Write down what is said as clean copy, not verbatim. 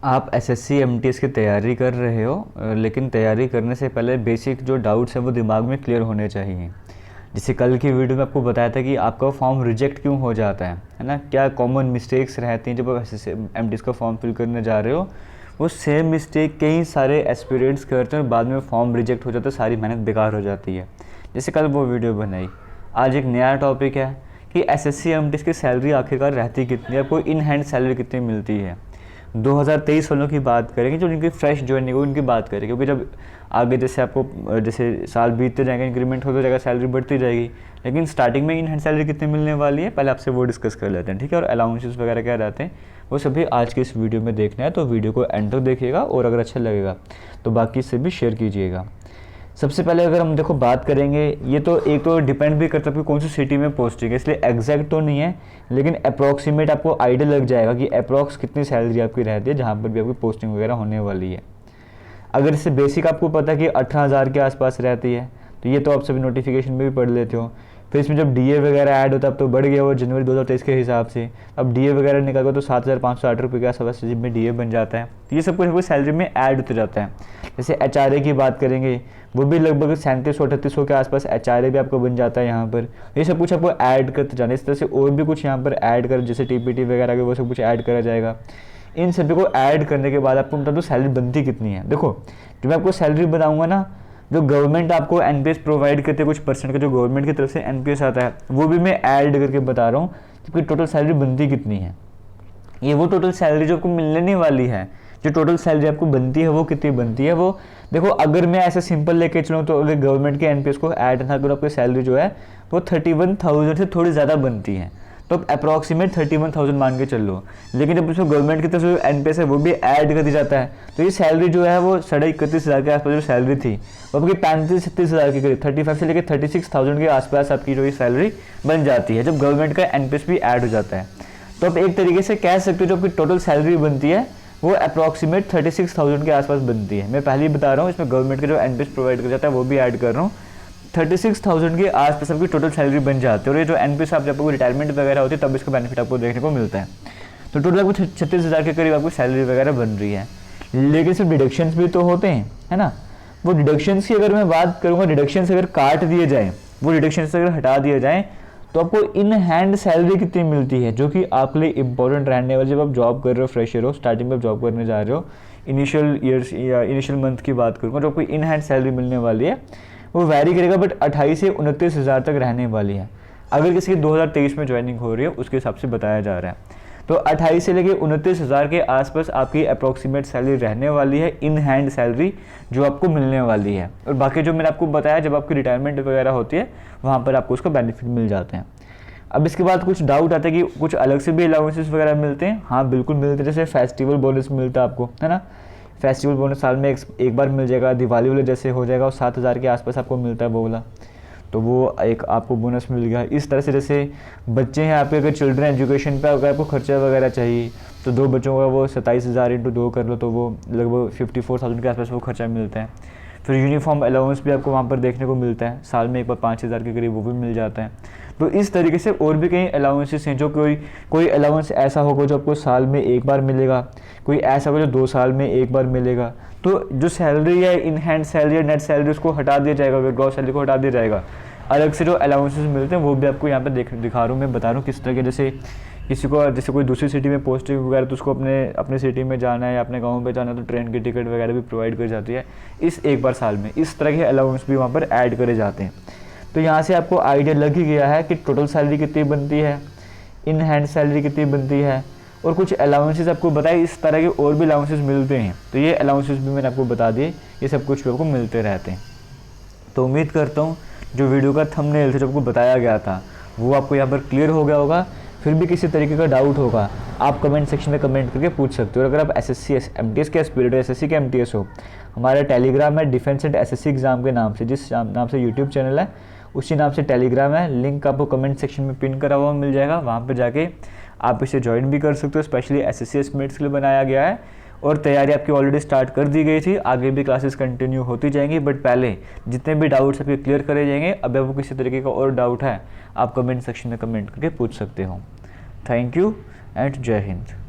आप SSC MTS की तैयारी कर रहे हो, लेकिन तैयारी करने से पहले बेसिक जो डाउट्स हैं वो दिमाग में क्लियर होने चाहिए। जैसे कल की वीडियो में आपको बताया था कि आपका फॉर्म रिजेक्ट क्यों हो जाता है ना, क्या कॉमन मिस्टेक्स रहती हैं जब आप एसएससी एमटीएस का फॉर्म फिल करने जा रहे हो। वो सेम मिस्टेक कई सारे एस्पिरेंट्स करते हैं और बाद में फॉर्म रिजेक्ट हो जाता है, सारी मेहनत बेकार हो जाती है। जैसे कल वो वीडियो बनाई। आज एक नया टॉपिक है कि एसएससी एमटीएस की सैलरी आखिरकार रहती कितनी है, आपको इन हैंड सैलरी कितनी मिलती है। 2023 वालों की बात करेंगे, जो जिनकी फ्रेश ज्वाइनिंग हो उनकी बात करेंगे, क्योंकि जब आगे जैसे आपको जैसे साल बीतते जाएंगे, इंक्रीमेंट होता जाएगा, सैलरी बढ़ती जाएगी, लेकिन स्टार्टिंग में इन हैंड सैलरी कितनी मिलने वाली है पहले आपसे वो डिस्कस कर लेते हैं, ठीक है। और अलाउंसेस वगैरह क्या रहते हैं वो सभी आज के इस वीडियो में देखना है, तो वीडियो को एंड तक देखिएगा और अगर अच्छा लगेगा तो बाकी से भी शेयर कीजिएगा। सबसे पहले अगर हम देखो बात करेंगे, ये तो एक तो डिपेंड भी करता है कि कौन सी सिटी में पोस्टिंग है, इसलिए एग्जैक्ट तो नहीं है, लेकिन अप्रॉक्सीमेट आपको आइडिया लग जाएगा कि अप्रॉक्स कितनी सैलरी आपकी रहती है जहाँ पर भी आपकी पोस्टिंग वगैरह होने वाली है। अगर इससे बेसिक आपको पता है कि 18,000 के आसपास रहती है, तो ये तो आप सभी नोटिफिकेशन में भी पढ़ लेते हो। फिर इसमें जब डीए वगैरह ऐड होता है अब तो बढ़ गया वो जनवरी 2023 के हिसाब से, अब डीए वगैरह निकल गया तो 7,508 रुपये के आसपास में डीए बन जाता है। तो ये सब कुछ सैलरी में ऐड होते जाता है। जैसे एचआरए की बात करेंगे, वो भी लगभग 3700-3800 के आसपास एचआरए भी आपको बन जाता है यहाँ पर। ये सब कुछ आपको ऐड करते जाना, इस तरह से और भी कुछ यहाँ पर ऐड कर, जैसे टीपीटी वगैरह के वो सब कुछ ऐड करा जाएगा। इन सभी को ऐड करने के बाद आपको बता दो सैलरी बनती कितनी है। देखो जो मैं आपको सैलरी बताऊँगा ना, जो गवर्नमेंट आपको एनपीएस प्रोवाइड करते हैं, कुछ परसेंट का जो गवर्नमेंट की तरफ से एनपीएस आता है वो भी मैं ऐड करके बता रहा हूँ कि टोटल सैलरी बनती कितनी है। ये वो टोटल सैलरी जो आपको मिलने वाली है, जो टोटल सैलरी आपको बनती है वो कितनी बनती है। वो देखो अगर मैं ऐसे सिंपल लेके चलूँ तो अगर गवर्नमेंट के एनपीएस को ऐड ना करो, आपकी सैलरी जो है वो 31,000 से थोड़ी ज़्यादा बनती है, तो अप्रॉक्सीमेट 31,000 मान के चल लो। लेकिन जब उसमें गवर्नमेंट की तरफ से एनपीएस है वो भी ऐड कर दी जाता है, तो ये सैलरी जो है वो 31,500 के आसपास जो सैलरी थी वो आपकी 35-36,000 के करीब 35 से लेकर 36,000 के आसपास आपकी जो ये सैलरी बन जाती है जब गवर्नमेंट का एनपीएस भी ऐड हो जाता है। तो आप एक तरीके से कह सकते हो जो आपकी टोटल सैलरी बनती है वो अप्रॉक्सीमेट 36,000 के आसपास बनती है। मैं पहले ही बता रहा हूँ, इसमें गवर्नमेंट का जो एनपीएस प्रोवाइड कर जाता है वो भी ऐड कर रहा हूँ। 36,000 के आसपास आपकी टोटल सैलरी बन जाती है, और ये जो एनपीएस आप जब आपको रिटायरमेंट वगैरह होती है तब इसका बेनिफिट आपको देखने को मिलता है। तो टोटल आपको 36,000 के करीब आपको सैलरी वगैरह बन रही है। लेकिन सिर्फ डिडक्शंस भी तो होते हैं, है ना। वो डिडक्शंस की अगर मैं बात करूँगा, डिडक्शंस अगर काट दिए जाए, वो डिडक्शंस अगर हटा दिए जाए तो आपको इन हैंड सैलरी कितनी मिलती है, जो कि आपके लिए इंपॉर्टेंट रहने वाली। जब आप जॉब कर रहे हो, फ्रेशर हो, स्टार्टिंग में आप जॉब करने जा रहे हो, इनिशियल ईयर्स या इनिशियल मंथ की बात करूँगा, जो आपको इन हैंड सैलरी मिलने वाली है वो वैरी करेगा, बट 28 से 29,000 तक रहने वाली है। अगर किसी की 2023 में ज्वाइनिंग हो रही है उसके हिसाब से बताया जा रहा है, तो 28 से लेकर 29,000 के आसपास आपकी अप्रॉक्सीमेट सैलरी रहने वाली है, इन हैंड सैलरी जो आपको मिलने वाली है। और बाकी जो मैंने आपको बताया जब आपकी रिटायरमेंट वगैरह होती है वहाँ पर आपको उसका बेनिफिट मिल जाते हैं। अब इसके बाद कुछ डाउट आता है कि कुछ अलग से भी अलाउंसेस वगैरह मिलते हैं। हाँ बिल्कुल मिलते हैं, जैसे फेस्टिवल बोनस मिलता है आपको, है ना। फेस्टिवल बोनस साल में एक बार मिल जाएगा, दिवाली वाले जैसे हो जाएगा, और 7,000 के आसपास आपको मिलता है वो वाला, तो वो एक आपको बोनस मिल गया। इस तरह से जैसे बच्चे हैं आपके, अगर चिल्ड्रन एजुकेशन पे अगर आपको खर्चा वगैरह चाहिए तो 2 बच्चों का वो 27,000 × 2 कर लो तो वो लगभग 54,000 के आसपास वो खर्चा मिलता है। फिर यूनिफॉर्म अलाउंस भी आपको वहाँ पर देखने को मिलता है, साल में एक बार 5,000 के करीब वो भी मिल जाता है। तो इस तरीके से और भी कई अलाउंसेस हैं, जो कोई अलाउंस ऐसा होगा जो आपको साल में एक बार मिलेगा, कोई ऐसा होगा जो 2 साल में एक बार मिलेगा। तो जो सैलरी है, इन हैंड सैलरी या नेट सैलरी, उसको हटा दिया जाएगा, ग्रॉस सैलरी को हटा दिया जाएगा। अलग से जो अलाउंसेस मिलते हैं वो भी आपको यहाँ पर दिखा रहा हूँ, मैं बता रहा हूँ किस तरह के। जैसे किसी को जैसे कोई दूसरी सिटी में पोस्टिंग वगैरह, तो उसको अपने सिटी में जाना है या अपने गांव पे जाना है, तो ट्रेन की टिकट वगैरह भी प्रोवाइड कर जाती है इस एक बार साल में। इस तरह के अलाउंस भी वहाँ पर ऐड करे जाते हैं। तो यहाँ से आपको आइडिया लग ही गया है कि टोटल सैलरी कितनी बनती है, इन हैंड सैलरी कितनी बनती है, और कुछ अलाउंसेस आपको बताए। इस तरह के और भी अलाउंसेस मिलते हैं, तो ये अलाउंसेस भी मैंने आपको बता दिए, ये सब कुछ आपको मिलते रहते हैं। तो उम्मीद करता हूँ जो वीडियो का थंबनेल था, जो आपको बताया गया था, वो आपको यहाँ पर क्लियर हो गया होगा। फिर भी किसी तरीके का डाउट होगा आप कमेंट सेक्शन में कमेंट करके पूछ सकते हो। और अगर आप एसएससी एमटीएस के एस्पिरेंट हो, एसएससी के एमटीएस हो, हमारा टेलीग्राम है डिफेंस एंड एसएससी एग्जाम के नाम से, जिस नाम से यूट्यूब चैनल है उसी नाम से टेलीग्राम है। लिंक आपको कमेंट सेक्शन में पिन करा हुआ मिल जाएगा, वहाँ पर जाके आप इसे ज्वाइन भी कर सकते हो। स्पेशली एसएससी एस्पिरेंट्स के लिए बनाया गया है, और तैयारी आपकी ऑलरेडी स्टार्ट कर दी गई थी, आगे भी क्लासेस कंटिन्यू होती जाएंगी। बट पहले जितने भी डाउट्स आपके क्लियर करे जाएंगे। अब आपको किसी तरीके का और डाउट है आप कमेंट सेक्शन में कमेंट करके पूछ सकते हो। थैंक यू एंड जय हिंद।